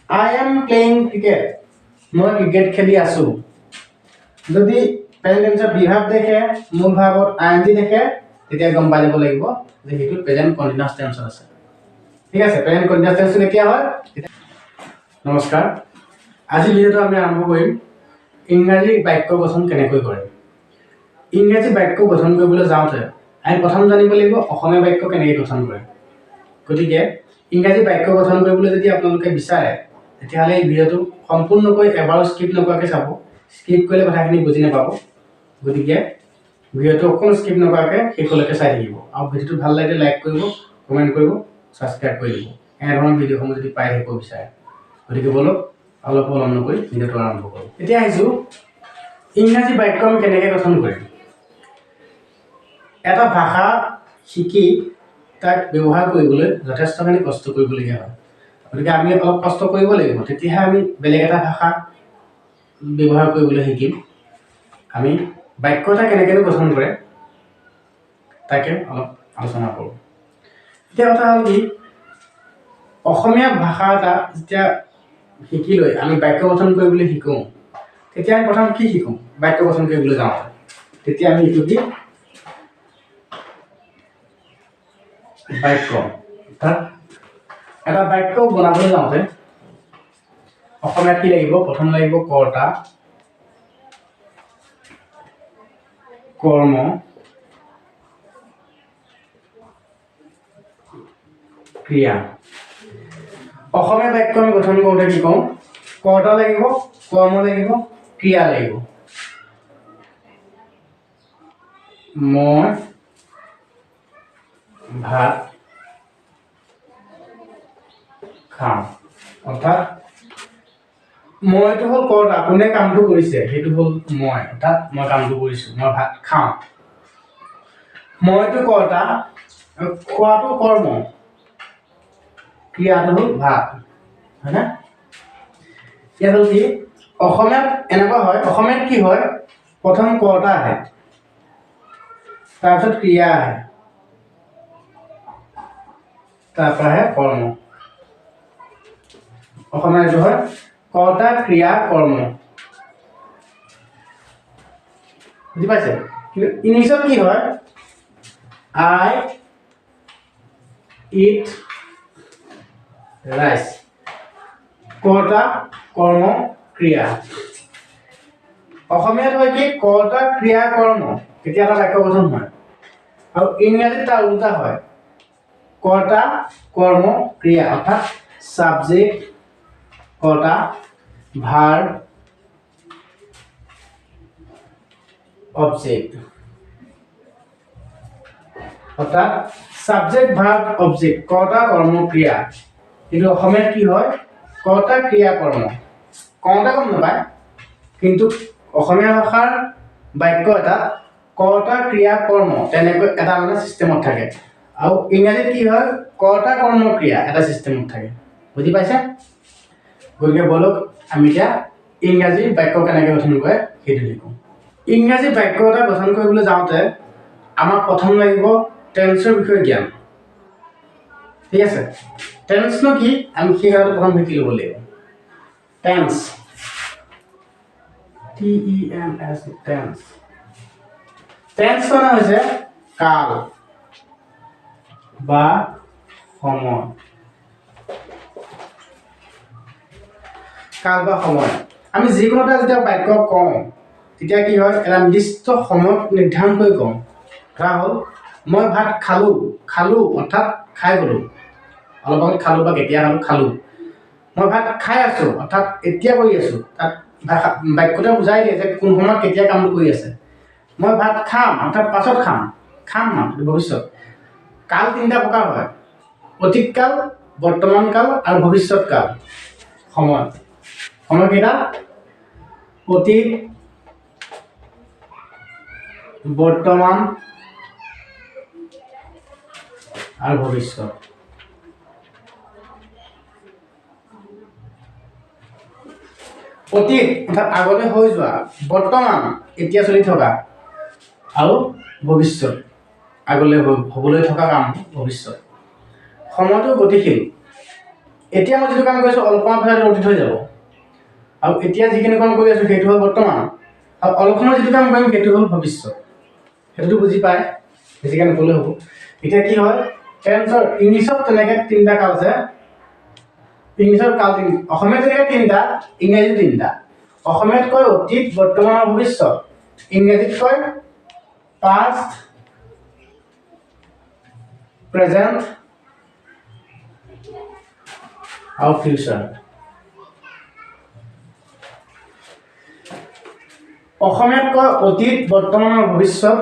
I am playing cricket. মই cricket খেলি আছো। যদি প্ৰেজেন্ট টেন্সৰ বিভাগ দেখে মূল ভাগত আইএনজি দেখে তেতিয়া গম পাই যাব লাগিব যে সেইটো প্ৰেজেন্ট কন্টিনিউয়াস টেন্সত আছে। ঠিক আছে, প্ৰেজেন্ট কন্টিনিউয়াস টেন্স কেতিয়া হয়? নমস্কাৰ, আজি ভিডিঅ'টো আমি আৰম্ভ কৰিম ইংৰাজী বাক্য গঠন কেনেকৈ কৰে। ইংৰাজী বাক্য গঠন কৰিবলৈ যাওঁতে আমি প্ৰথম জানিব লাগিব অসমীয়া বাক্য কেনেকৈ গঠন কৰে। গতিকে ইংৰাজী বাক্য গঠন কৰিবলৈ যদি আপোনালোকে বিচাৰে তেতিয়াহ'লে এই ভিডিঅ'টো সম্পূৰ্ণকৈ এবাৰো স্কিপ নকৰাকৈ চাব। স্কিপ কৰিলে কথাখিনি বুজি নাপাব। গতিকে ভিডিঅ'টো অকণ স্কিপ নকৰাকৈ শেষলৈকে চাই থাকিব আৰু ভিডিঅ'টো ভাল লাগিলে লাইক কৰিব, কমেণ্ট কৰিব, ছাবস্ক্ৰাইব কৰি দিব এনেধৰণৰ ভিডিঅ'সমূহ যদি পাই থাকিব বিচাৰে। গতিকে বলক অলপ পলম নকৰি ভিডিঅ'টো আৰম্ভ কৰোঁ। এতিয়া আহিছোঁ ইংৰাজী বাক্য আমি কেনেকৈ গঠন কৰিম। এটা ভাষা শিকি তাক ব্যৱহাৰ কৰিবলৈ যথেষ্টখিনি কষ্ট কৰিবলগীয়া হয়। গতিকে আমি অলপ কষ্ট কৰিব লাগিব, তেতিয়াহে আমি বেলেগ এটা ভাষা ব্যৱহাৰ কৰিবলৈ শিকিম। আমি বাক্য এটা কেনেকৈ গঠন কৰে তাকে অলপ আলোচনা কৰোঁ। এতিয়া কথা হ'ল কি, অসমীয়া ভাষা এটা যেতিয়া শিকি লৈ আমি বাক্য গঠন কৰিবলৈ শিকোঁ তেতিয়া আমি প্ৰথম কি শিকোঁ? বাক্য গঠন কৰিবলৈ যাওঁ তেতিয়া আমি শিকোঁ কি বাক্য। অৰ্থাৎ এটা বাক্য বনাবলৈ যাওঁতে অসমীয়াত কি লাগিব? প্ৰথম লাগিব কৰ্তা, কৰ্ম, ক্ৰিয়া। অসমীয়া বাক্য আমি গঠন কৰোঁতে কি কওঁ? কৰ্তা লাগিব, কৰ্ম লাগিব, ক্ৰিয়া লাগিব। মই ভাত খাওঁ। অৰ্থাৎ মইটো হ'ল কৰ্তা, কোনে কামটো কৰিছে সেইটো হ'ল মই, অৰ্থাৎ মই কামটো কৰিছোঁ, মই ভাত খাওঁ। মইটো কৰ্তা, খোৱাটো কৰ্ম, ক্ৰিয়াটো হ'ল ভাত, হয়নে? ইয়াত হ'ল কি অসমীয়াত এনেকুৱা হয়, অসমীয়াত কি হয় প্ৰথম কৰ্তা আহে, তাৰপিছত ক্ৰিয়া আহে, তাৰপৰা আহে কৰ্ম। অসমীয়াত এইটো হয় কৰ্তা, ক্ৰিয়া, কৰ্ম। বুজি পাইছে? কিন্তু ইংলিছত কি হয়? I eat rice. কৰ্তা, কৰ্ম, ক্ৰিয়া। অসমীয়াত হয় কি কৰ্তা, ক্ৰিয়া, কৰ্ম, তেতিয়া এটা বাক্য গঠন হয়। আৰু ইংৰাজীত তাৰ উল্টা হয় কৰ্তা, কৰ্ম, ক্ৰিয়া। অৰ্থাৎ ছাবজেক্ট, কৰ্তা, ভাৰ্ব, অবজেক্ট। অৰ্থাৎ ছাবজেক্ট, ভাৰ্ব, অবজেক্ট, কৰ্তা, কৰ্ম, ক্ৰিয়া। কিন্তু অসমীয়াত কি হয় কৰ্তা, ক্ৰিয়া, কৰ্ম। কওঁতে গম নাপায়, কিন্তু অসমীয়া ভাষাৰ বাক্য এটা কৰ্তা, ক্ৰিয়া, কৰ্ম তেনেকৈ এটা মানে ছিষ্টেমত থাকে। আৰু ইংৰাজীত কি হয় কৰ্তা, কৰ্ম, ক্ৰিয়া এটা ছিষ্টেমত থাকে। বুজি পাইছে? গতিকে বলক আমি এতিয়া ইংৰাজী বাক্য কেনেকৈ গঠন কৰে সেইটো শিকোঁ। ইংৰাজী বাক্য এটা গঠন কৰিবলৈ যাওঁতে আমাক প্ৰথম লাগিব টেন্সৰ বিষয়ে জ্ঞান। ঠিক আছে, টেন্সনো কি আমি সেই কথাটো প্ৰথম শিকি ল'ব লাগিব। Tense, TENS, tense. টেন্স মানে হৈছে কাল বা সময়। কাল বা সময় আমি যিকোনো এটা যেতিয়া বাক্য কওঁ তেতিয়া কি হয় এটা নিৰ্দিষ্ট সময়ত নিৰ্ধাৰণ কৰি কওঁ। ধৰা হ'ল মই ভাত খালোঁ, খালোঁ অৰ্থাৎ খাই গ'লোঁ, অলপ আগত খালোঁ বা কেতিয়া খালোঁ খালোঁ। মই ভাত খাই আছোঁ অৰ্থাৎ এতিয়া কৰি আছোঁ, তাত বাক্যতে বুজাই দিয়ে যে কোন সময়ত কেতিয়া কামটো কৰি আছে। মই ভাত খাম অৰ্থাৎ পাছত খাম, খাম মানে ভৱিষ্যত। কাল তিনিটা প্ৰকাৰ হয়, অতীত কাল, বৰ্তমান কাল আৰু ভৱিষ্যত কাল। সময়, সময় কেইটা? অতীত, বৰ্তমান আৰু ভৱিষ্যত। অতীত অৰ্থাৎ আগতে হৈ যোৱা, বৰ্তমান এতিয়া চলি থকা আৰু ভৱিষ্যত আগলৈ হ'বলৈ থকা কাম ভৱিষ্যত। সময়টো গতিশীল, এতিয়া মই যিটো কাম কৰিছোঁ অলপ সময় পিছত অতীত হৈ যাব আৰু এতিয়া যিখিনি কাম কৰি আছোঁ সেইটো হ'ল বৰ্তমান আৰু অলপ সময় যিটো কাম কৰিম সেইটো হ'ল ভৱিষ্যত সেইটো বুজি পায় বেছিকৈ নক'লেও হ'ব এতিয়া কি হয় টেন্সৰ ইংলিছত তেনেকৈ তিনিটা কাল আছে ইংলিছৰ কাল অসমীয়াত যেনেকৈ তিনিটা ইংৰাজীত তিনিটা অসমীয়াত কয় অতীত বৰ্তমান আৰু ভৱিষ্যত ইংৰাজীত কয় পাষ্ট প্ৰেজেণ্ট আৰু ফিউচাৰ অসমীয়াত কয় অতীত বৰ্তমান আৰু ভৱিষ্যত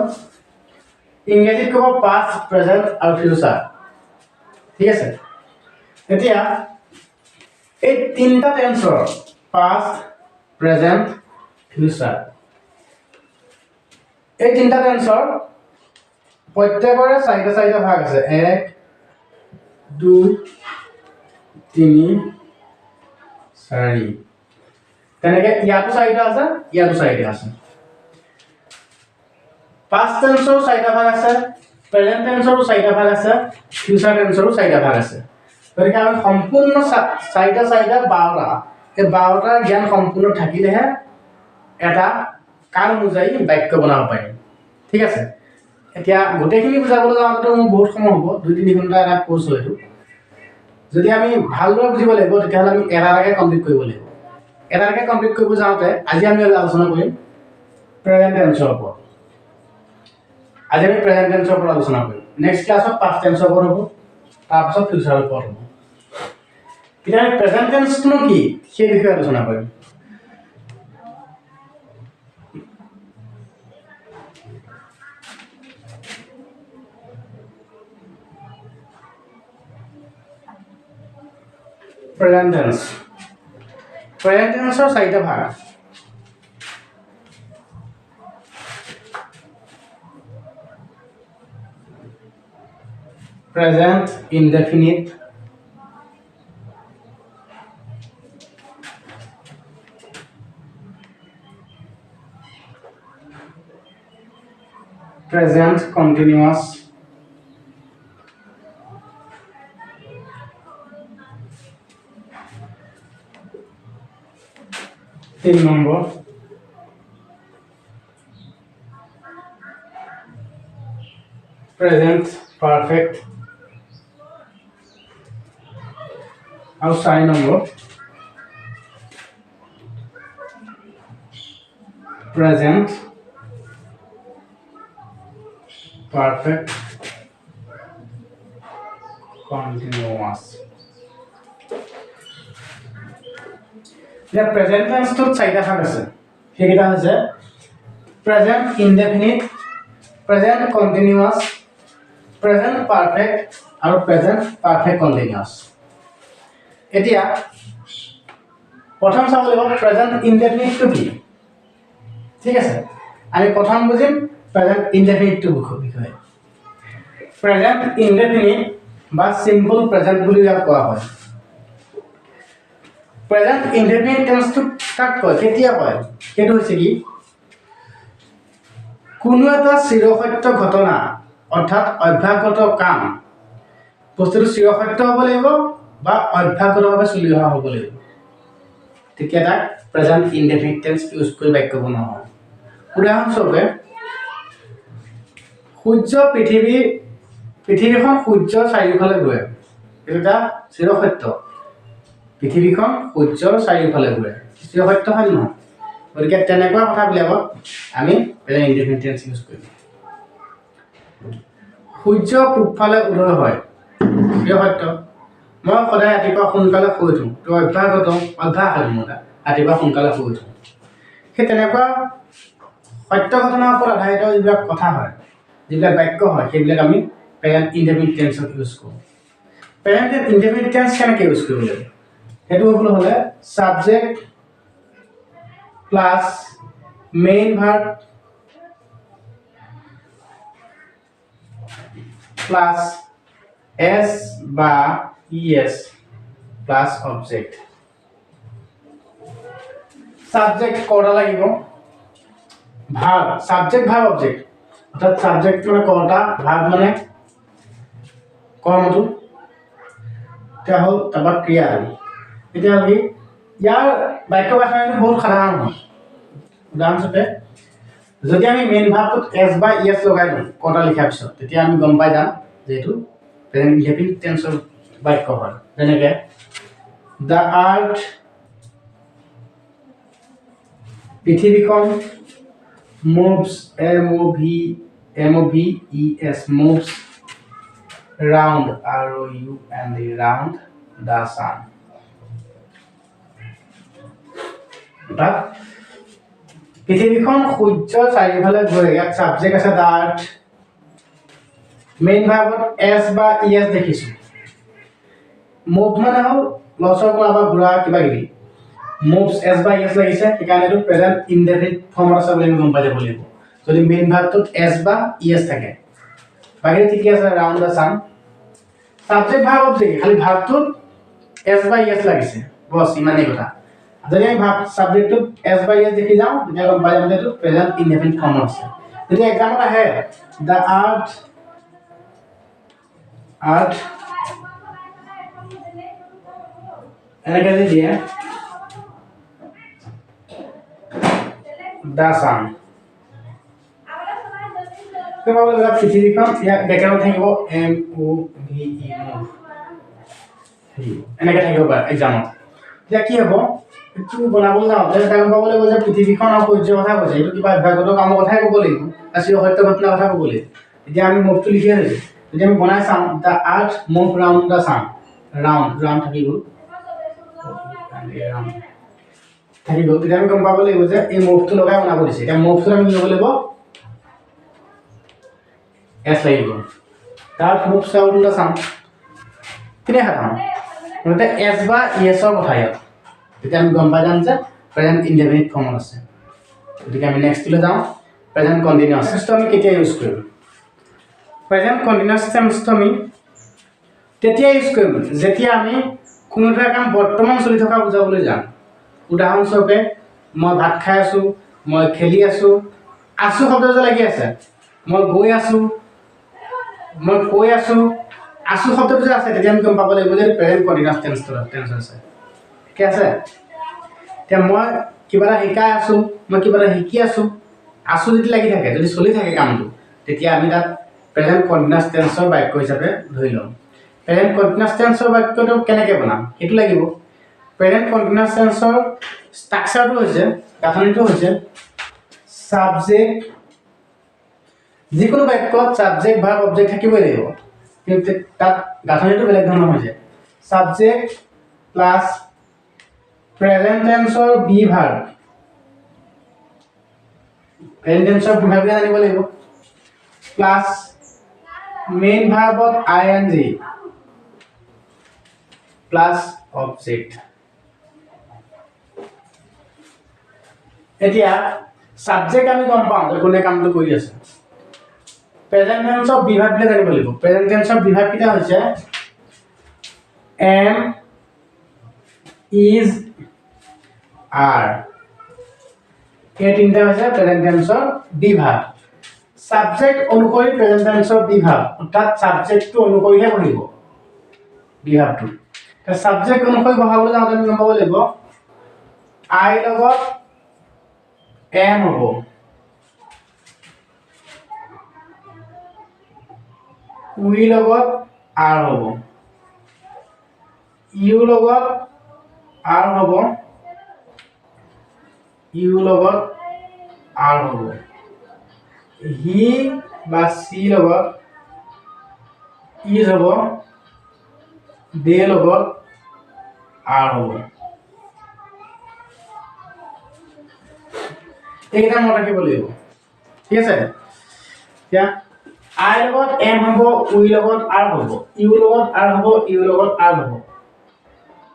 ইংৰাজীত ক'ব পাষ্ট প্ৰেজেণ্ট আৰু ফিউচাৰ ঠিক আছে এতিয়া এই তিনিটা টেন্সৰ পাষ্ট প্ৰেজেণ্ট ফিউচাৰ এই তিনিটা টেন্সৰ প্ৰত্যেকৰে চাৰিটা চাৰিটা ভাগ আছে 1 2 3 4 তেনেকৈ ইয়াতো চাৰিটা আছে ইয়াতো চাৰিটা আছে পাষ্ট টেন্সৰো চাৰিটা ভাগ আছে প্ৰেজেণ্ট টেন্সৰো চাৰিটা ভাগ আছে ফিউচাৰ টেন্সৰো চাৰিটা ভাগ আছে গতিকে আমি সম্পূৰ্ণ চাৰিটা 12টা এই 12টাৰ জ্ঞান সম্পূৰ্ণ থাকিলেহে এটা কাল অনুযায়ী বাক্য বনাব পাৰিম ঠিক আছে এতিয়া গোটেইখিনি বুজাবলৈ যাওঁতে মোৰ বহুত সময় হ'ব 2-3 ঘণ্টা এটা কোৰ্চ হয় এইটো যদি আমি ভালদৰে বুজিব লাগিব তেতিয়াহ'লে আমি এটাকে কমপ্লিট কৰিব লাগিব এটাকে কমপ্লিট কৰিব যাওঁতে আজি আমি আলোচনা কৰিম প্ৰেজেণ্ট টেন্সৰ ওপৰত আজি আমি প্ৰেজেণ্ট টেন্সৰ ওপৰত আলোচনা কৰিম নেক্সট ক্লাছত পাষ্ট টেন্সৰ ওপৰত হ'ব তাৰপিছত ফিউচাৰৰ ওপৰত হ'ব এতিয়া আমি প্ৰেজেণ্ট টেন্সটো কি সেই বিষয়ে আলোচনা কৰিম প্ৰেজেণ্ট টেন্স প্ৰেজেণ্ট টেন্সৰ চাৰিটা ভাগ present indefinite present continuous তিন নম্বর present perfect और 4 নম্বর present perfect continuous या प्रेजेंट टेंस तो চাৰিটা ভাগ আছে সেইকেইটা হৈছে present indefinite present continuous present perfect আৰু প্ৰেজেন্ট পাৰফেক্ট কন্টিনিউয়াস এতিয়া প্ৰথম চাব লাগিব প্ৰেজেন্ট ইনডেফিনিট টু কি ঠিক আছে আমি প্ৰথম বুজিম প্ৰেজেন্ট ইনডেফিনিট টু বিষয়ে প্ৰেজেন্ট ইনডেফিনিট বা সিম্পল প্ৰেজেন্ট বুলি ইয়াক কোৱা হয় প্ৰেজেন্ট ইনডেফিনিট টেন্স টু কাক কয় কেতিয়া কয় সেইটো হৈছে কি কোনো এটা চিৰসত্য ঘটনা অৰ্থাৎ অভ্যাসগত কাম বস্তুটো চিৰসত্য হ'ব লাগিব বা অভ্যাসগতভাৱে চলি অহা হ'ব লাগিব তেতিয়া তাক প্ৰেজেন্ট ইনডেফিনিট টেন্স ইউজ কৰি বাক্য বনোৱা হয় উদাহৰণস্বৰূপে সূৰ্য পৃথিৱীখন সূৰ্যৰ চাৰিওফালে ঘূৰে এইটো এটা চিৰসত্য পৃথিৱীখন সূৰ্যৰ চাৰিওফালে ঘূৰে চিৰসত্য হয় নহয় গতিকে তেনেকুৱা কথাবিলাকত আমি প্ৰেজেন্ট ইনডেফিনিট টেন্স ইউজ কৰিম সূৰ্য পূবফালে উদয় হয় চিৰসত্য মই সদায় ৰাতিপুৱা সোনকালে শুই উঠোঁ তো অভ্যাস হয় মোৰ ৰাতিপুৱা সোনকালে শুই উঠোঁ সেই তেনেকুৱা সত্য ঘটনাৰ ওপৰত আধাৰিত যিবিলাক কথা হয় যিবিলাক বাক্য হয় সেইবিলাক আমি প্ৰেজেন্ট ইনডেফিনিট টেন্সত ইউজ কৰোঁ প্ৰেজেন্ট ইনডেফিনিট টেন্স কেনেকৈ ইউজ কৰিব লাগিব সেইটো হ'বলৈ হ'লে subject plus main verb plus এস বা ইএস প্লাস অবজেক্ট সাবজেক্ট কটা লাগিব ভার্ব সাবজেক্ট ভার্ব অবজেক্ট অর্থাৎ সাবজেক্ট মানে কটা ভার্ব মানে কর্মটো এতিয়া হ'ল তাৰপৰা ক্ৰিয়া এতিয়া কি ইয়াৰ বাক্য গাঁথনিটো বহুত সাধাৰণ হয় উদাহৰণস্বৰূপে যদি আমি মেইন ভাৰ্বটোত এছ বা ইএছ লগাই দিওঁ কটা লিখাৰ পিছত তেতিয়া আমি গম পাই যাম যে এইটো প্ৰেজেন্ট ইনডেফিনিট টেন্সৰ বাক্য হয় যেনেকে দ্য আৰ্থ পৃথিৱীখন moves moves moves round round the sun অৰ্থাৎ পৃথিৱীখন সূৰ্যৰ চাৰিওফালে ঘূৰে ইয়াত সাবজেক্ট আছে দ্য আৰ্থ মেইন ভাৰ্বত এছ বা ইএছ দেখিছো মুভ মানে হ'ল লচৰ কৰা বা ঘূৰা কিবা কিবি moves এছ বা ইএছ লাগিছে সেইকাৰণে এইটো প্ৰেজেন্ট ইনডেফিনিট ফৰ্মত আছে বুলি আমি গম পাই যাব লাগিব যদি মেইন ভাৰ্বটোত এছ বা ইএছ থাকে বাকি ঠিকে আছে ৰাউণ্ড দা সান সাবজেক্ট ভাৰ্ব অবজেক্ট খালি ভাৰ্বটোত এছ বা ইএছ লাগিছে বস ইমানেই কথা যদি আমি ভাব সাবজেক্টটোত এছ বা ইএছ দেখি যাওঁ তেতিয়া গম পাই যাম যে এইটো প্ৰেজেন্ট ইনডেফিনিট ফৰ্মত আছে যদি এক্সামত আহে দ্য আৰ্থ এনেকে যদি দিয়ে দ্য সান পৃথিৱীখন ইয়াত বেকগ্ৰাউণ্ড থাকিব MOVE এনেকে থাকিব পাৰে এক্সামত এতিয়া কি হ'ব এইটো বনাবলৈ যাওঁতে এটা গম পাব লাগিব যে পৃথিৱীখন আৰু সূৰ্যৰ কথা কৈছে এইটো কিবা অভ্যাসগত কামৰ কথাই ক'ব লাগিব আচলতে সত্য ঘটনাৰ কথা ক'ব লাগিব এতিয়া আমি মুভটো লিখিয়ে থৈছোঁ যদি আমি বনাই চাওঁ the earth move round the sun round থাকি গ'ল তেতিয়া আমি গম পাব লাগিব যে এই মুভটো লগাই বনাব দিছে এতিয়া মুভটো আমি ল'ব লাগিব এছ লাগিব তাৰ মুভ ৰাউণ্ড দ্য সান কিনে সাধাৰণ মানে এছ বা ইএছৰ কথা ইয়াত তেতিয়া আমি গম পাই যাম যে প্ৰেজেন্ট ইনডেফিনিট ফৰ্মত আছে গতিকে আমি নেক্সটলৈ যাওঁ প্ৰেজেন্ট কণ্টিনিউয়াছ টেন্সটো আমি কেতিয়া ইউজ কৰিম প্ৰেজেন্ট কণ্টিনিউয়াছ টেন্সটো আমি তেতিয়া ইউজ কৰিম যেতিয়া আমি কোনো এটা কাম বৰ্তমান চলি থকা বুজাবলৈ যাম উদাহৰণস্বৰূপে মই ভাত খাই আছোঁ মই খেলি আছোঁ শব্দ যে লাগি আছে মই গৈ আছোঁ মই কৈ আছোঁ শব্দটো যে আছে তেতিয়া আমি গম পাব লাগিব যে প্ৰেজেন্ট কণ্টিনিউয়াছ টেন্স আছে ঠিক আছে এতিয়া মই কিবা এটা শিকাই আছোঁ মই কিবা এটা শিকি আছোঁ যদি লাগি থাকে যদি চলি থাকে কামটো তেতিয়া আমি তাত প্ৰেজেন্ট কণ্টিনিউয়াছ টেন্সৰ বাক্য হিচাপে ধৰি ল'ম প্ৰেজেন্ট কণ্টিনিউয়াছ টেন্সৰ বাক্যটো কেনেকৈ বনাম সেইটো লাগিব প্ৰেজেন্ট কণ্টিনিউয়াছ টেন্সৰ ষ্ট্ৰাকচাৰটো হৈছে গাঁথনিটো হৈছে সাবজেক্ট যিকোনো বাক্যত সাবজেক্ট ভাৰ্ব অবজেক্ট থাকিবই লাগিব কিন্তু তাত গাঁথনিটো বেলেগ ধৰণৰ হৈ যায় সাবজেক্ট প্লাছ প্ৰেজেন্ট টেন্সৰ বি ভাৰ্ব প্ৰেজেন্ট টেন্সৰ বি ভাৰ্ব জানিব লাগিব প্লাছ মেইন ভাৰ্বত আইএনজি প্লাছ অবজেক্ট এতিয়া সাবজেক্ট আমি গম পাওঁ যে কোনে কামটো কৰি আছে প্ৰেজেন্ট টেন্সৰ বি ভাৰ্ববিলাক জানিব লাগিব প্ৰেজেন্ট টেন্সৰ বি ভাৰ্ব কেইটা হৈছে এম ইজ আৰ এই তিনিটা হৈছে প্ৰেজেন্ট টেন্সৰ বি ভাৰ্ব সাবজেক্ট অনুসৰি প্ৰেজেন্ট টেন্সৰ বি ভাৰ্ব অৰ্থাৎ সাবজেক্টটো অনুসৰিহে বহিব বি ভাৰ্বটো এতিয়া সাবজেক্ট অনুসৰি বহাবলৈ যাওঁতে আমি গম পাব লাগিব আই লগত এম হ'ব উই লগত আৰ হ'ব ইউ লগত আৰ হ'ব হি বা চি লগত ইজ হ'ব দে লগত আৰ হ'ব এইকেইটা মনত ৰাখিব লাগিব ঠিক আছে এতিয়া আই লগত এম হ'ব উই লগত আৰ হ'ব ইউ লগত আৰ হ'ব ইউ লগত আৰ হ'ব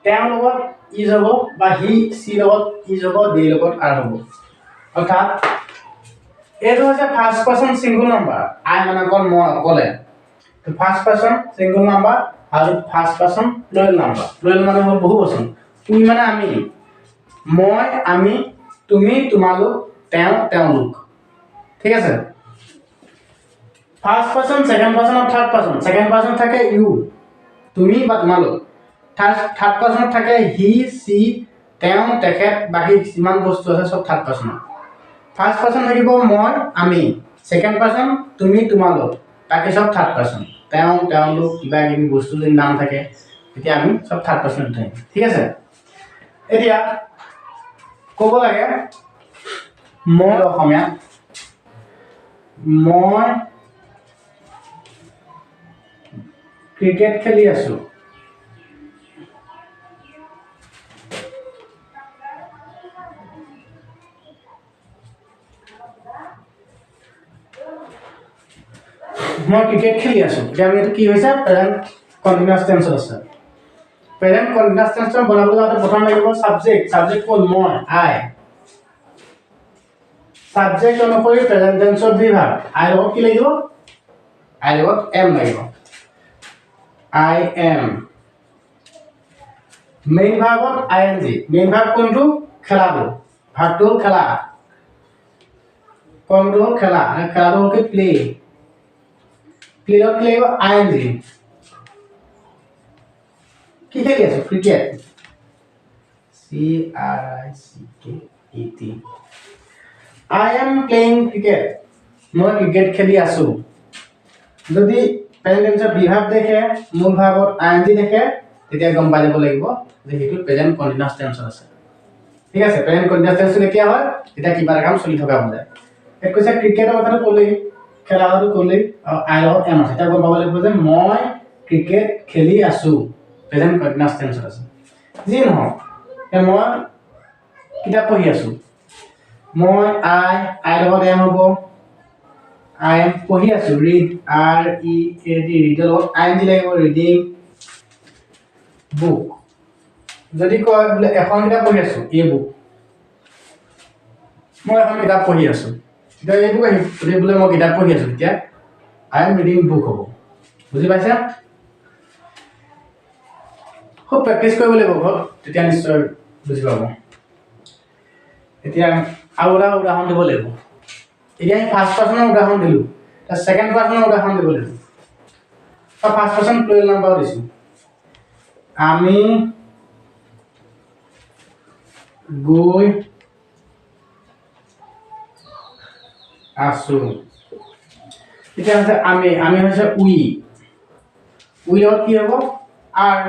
তেওঁৰ লগত ইজ হ'ব বা হি চি লগত ইজ হ'ব দে লগত আৰ হ'ব অৰ্থাৎ এইটো হৈছে ফাৰ্ষ্ট পাৰ্সন সিঙ্গল নাম্বাৰ আই মানে অকল মই অকলে তো ফাৰ্ষ্ট পাৰ্সন সিঙ্গল নাম্বাৰ আৰু first person plural number plural মানে হ'ল বহুবচন উই মানে আমি মই আমি তুমি তোমালোক তেওঁ তেওঁলোক ঠিক আছে ফাৰ্ষ্ট পাৰ্সন সেকেন্ড পাৰ্সন আৰু থাৰ্ড পাৰ্সন সেকেন্ড পাৰ্সন থাকে ইউ তুমি বা তোমালোক থাৰ্ড পাৰ্চনত থাকে হি সি তেওঁ তেখেত বাকী যিমান বস্তু আছে চব থাৰ্ড পাৰ্চনত ফাৰ্ষ্ট পাৰ্চন থাকিব মই আমি সেকেন্ড পাৰ্চন তুমি তোমালোক বাকী চব থাৰ্ড পাৰ্চন তেওঁ তেওঁলোক কিবা কিবি বস্তু যদি নাম থাকে তেতিয়া আমি চব থাৰ্ড পাৰ্চনত থাকিম ঠিক আছে এতিয়া ক'ব লাগে মই অসমীয়া মই ক্ৰিকেট খেলি আছো মই ক্ৰিকেট খেলি আছো এতিয়া আমি এইটো কি হৈছে প্ৰেজেন্ট কন্টিনিউয়াস টেন্সত আছে প্ৰেজেন্ট কন্টিনিউয়াস টেন্সত বনাবলৈ যাওঁতে প্ৰথম লাগিব সাবজেক্ট কোন মই আই সাবজেক্ট অনুসৰি প্ৰেজেন্ট টেন্সৰ বিভাগ আই লগত কি লাগিব আই লগত এম লাগিব আই এম মেইন ভাৰ্বত আইএনজি মেইন ভাৰ্ব কোনটো খেলাটো ভাৰ্বটো হ'ল খেলা কৰ্মটো হ'ল খেলা খেলাটো হ'ল কি প্লে প্লেত কি লাগিব আইএনজি কি খেলি আছো cricket CRICKET I am playing cricket মই ক্ৰিকেট খেলি আছো যদি প্ৰেজেন্ট টেন্সৰ বিভাগ দেখে মূল ভাৰ্বত আইএনজি দেখে তেতিয়া গম পাই যাব লাগিব যে হেতু প্ৰেজেন্ট কন্টিনিউয়াস টেন্সত আছে ঠিক আছে প্ৰেজেন্ট কন্টিনিউয়াস টেন্স কেতিয়া হয় তেতিয়া কিবা এটা কাম চলি থকা বুজায় এক কৈছে ক্ৰিকেটৰ কথাটো ক'লেই খেলাটো ক'লেই আৰু আই লগত এম আছে তেতিয়া গম পাব লাগিব যে মই ক্ৰিকেট খেলি আছো প্ৰেজেন্ট কন্টিনিউয়াস টেন্সত আছে যি নহওক মই কিতাপ পঢ়ি আছো মই আই লগত এম হ'ব আই এম পঢ়ি আছো ৰিড READ ৰিডৰ লগত আইএনজি লাগিব ৰিডিং বুক যদি কয় বোলে এখন কিতাপ পঢ়ি আছো এই বুক মই এখন কিতাপ পঢ়ি আছো তেতিয়া এই বুক আহিব যদি বোলে মই কিতাপ পঢ়ি আছো তেতিয়া আই এম ৰিডিং বুক হ'ব বুজি পাইছা খুব প্ৰেক্টিছ কৰিব লাগিব ঘৰত তেতিয়া নিশ্চয় বুজি পাব এতিয়া আৰু এটা উদাহৰণ দিব লাগিব এতিয়া আমি ফাৰ্ষ্ট পাৰ্চনৰ উদাহৰণ দিলো তাৰ সেকেন্ড পাৰ্চনৰ উদাহৰণ দিব লাগিব তাৰ ফাৰ্ষ্ট পাৰ্চন প্লুৰেল নাম্বাৰ দিছো আমি গৈ আছো এতিয়া আছে আমি হৈছে উই লগত কি হ'ব আৰ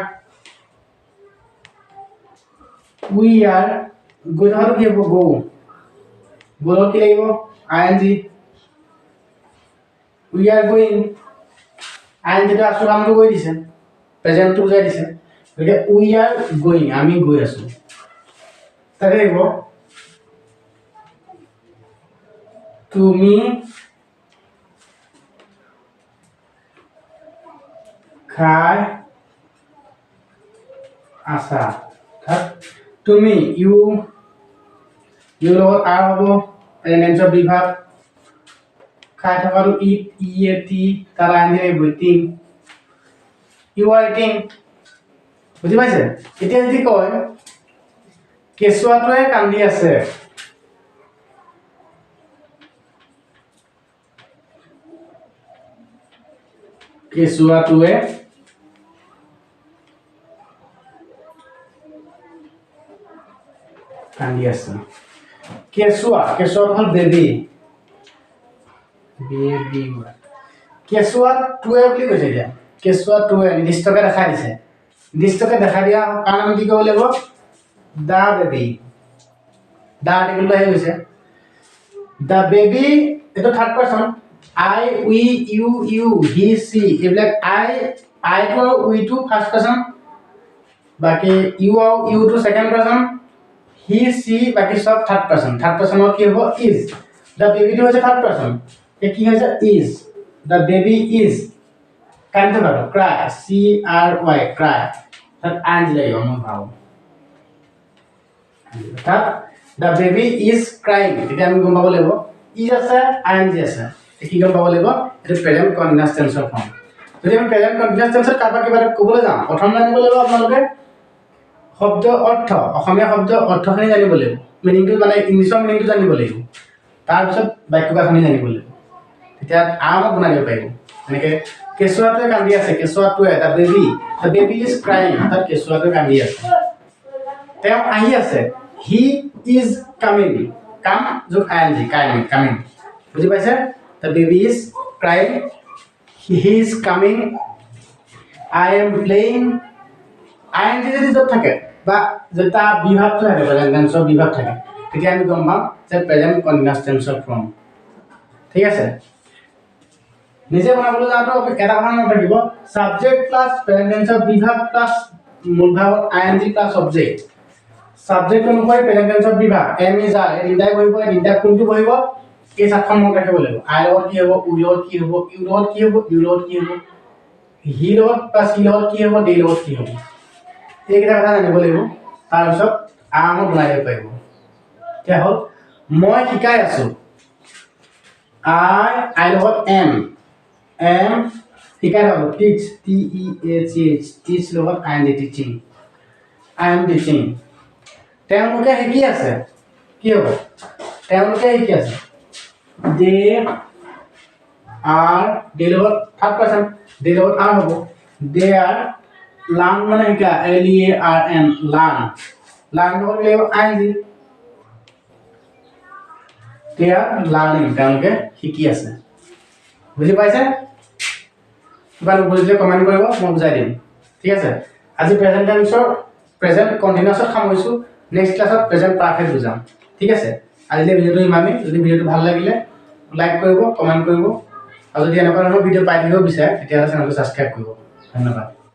উই আৰ গৈ থকাটো কি হ'ব গো লগত কি লাগিব আইএনজি উই আৰ গোইং আইএনজিটো আছো কামটো কৰি দিছে প্ৰেজেন্টটো বুজাই দিছে গতিকে উই আৰ গোইং আমি গৈ আছো তাকে লাগিব তুমি খাই আছা তুমি ইউ লগত আৰ হ'ব প্ৰেজেন্টৰ বিভাগ খাই থকাটো EAT তাৰ আইএনজি লাগিব ইটিং ইউ আৰ ইটিং বুজি পাইছে এতিয়া যদি কয় কেঁচুৱাটোৱে কান্দি আছে কেঁচুৱাটোৱে কান্দি আছে কেঁচুৱাটো হ'ল বেবী কেঁচুৱাটোৱে বুলি কৈছে এতিয়া কেঁচুৱাটোৱে নিৰ্দিষ্টকে দেখাই দিছে নিৰ্দিষ্টকে দেখা দিয়া কাৰণ আমি কি কৰিব লাগিব দা বেবী দা আৰ্টিকেলটো আহি গৈছে দা বেবী এইটো third person I we you he she এইবিলাক I to আৰু we to ফাৰ্ষ্ট পাৰ্চন বাকি you আৰু you to second person he she বাকি সব থাৰ্ড পাৰ্চনত কি হ'ব is দা বেবী টো হৈছে থাৰ্ড পাৰ্চন এ কি হৈছে is the baby is kind of cry CRY cry তাত আইএনজি লাগিব মই ভাবো তাত দা বেবী is crying তেতিয়া আমি গম পাব লাগিব is আছে আইএনজি আছে কি গম পাব লাগিব এটা প্ৰেজেন্ট কন্টিনিউয়াস টেন্সৰ ফৰ্ম যদি আমি প্ৰেজেন্ট কন্টিনিউয়াস টেন্সৰ কাবা কিবা ক'বলৈ যাওঁ প্ৰথম জানিব লাগিব আপোনালোকে শব্দ অৰ্থ অসমীয়া শব্দ অৰ্থখিনি জানিব লাগিব মিনিংটো মানে ইংলিছৰ মিনিংটো জানিব লাগিব তাৰ পিছত বাক্য গাঁথনি জানিব লাগিব তেতিয়া আৰামত বনাই দিব পাৰিব এনেকৈ কেঁচুৱাটোৱে কান্দি আছে কেঁচুৱাটোৱে এটা baby the baby is crying অৰ্থাৎ কেঁচুৱাটোৱে কান্দি আছে তেওঁ আহি আছে হি ইজ কামিং কাম যোগ আইএনজি কামিং বুজি পাইছে the baby is crying he is coming I am playing I N G যদি য'ত থাকে বা যদি তাৰ বিভাগটো থাকে প্ৰেজেণ্ট টেন্সৰ বিভাগ থাকে তেতিয়া আমি গম পাম যে প্ৰেজেণ্ট কণ্টিনিউয়াছ টেন্সৰ ফৰ্ম ঠিক আছে নিজে বনাবলৈ যাওঁতে এটা কথা মনত ৰাখিব সাবজেক্ট প্লাস প্ৰেজেণ্ট টেন্সৰ বিভাগ প্লাস মূল ভাগত আইএনজি প্লাস অবজেক্ট সাবজেক্ট অনুসৰি প্ৰেজেণ্ট টেন্সৰ বিভাগ এম ইজ আৰ এই তিনিটাই বহিব এই তিনিটা কোনটো বহিব এই সাতখন মনত ৰাখিব লাগিব আই লগত কি হ'ব উই লগত কি হ'ব ইউ লগত কি হ'ব ইউ লগত কি হ'ব হি লগত প্লাস হি লগত কি হ'ব ডি লগত কি হ'ব এইকেইটা কথা জানিব লাগিব তাৰপিছত আৰামত বনাই দিব পাৰিব এতিয়া হ'ল মই শিকাই আছো আই লগত এম শিকাই থাকো টিচ টি ই এইচ এইচ টিচ লগত I N D teaching I am teaching তেওঁলোকে শিকি আছে কি হ'ব তেওঁলোকে শিকি আছে দে আৰ দে লগত থাৰ্ড পাৰ্চন দে লগত আৰ হ'ব দে আৰ লাৰ্ন মানে শিকা এল ই এ আৰ এন লাৰ্ন লগত লাগিব আই এন জি দে আৰ লাৰ্নিং তেওঁলোকে শিকি আছে বুজি পাইছে কিবা নুবুজিলে কমেণ্ট কৰিব মই বুজাই দিম ঠিক আছে আজি প্ৰেজেণ্ট টেন্সৰ প্ৰেজেণ্ট কণ্টিনিউয়াছত সামৰিছোঁ নেক্সট ক্লাছত প্ৰেজেণ্ট পাৰফেক্ট বুজাম ঠিক আছে আজিলৈ ভিডিঅ'টো ইমানেই যদি ভিডিঅ'টো ভাল লাগিলে লাইক কৰিব কমেণ্ট কৰিব আৰু যদি এনেকুৱা ধৰণৰ ভিডিঅ' পাই থাকিব বিচাৰে তেতিয়াহ'লে চেনেলটো ছাবস্ক্ৰাইব কৰিব ধন্যবাদ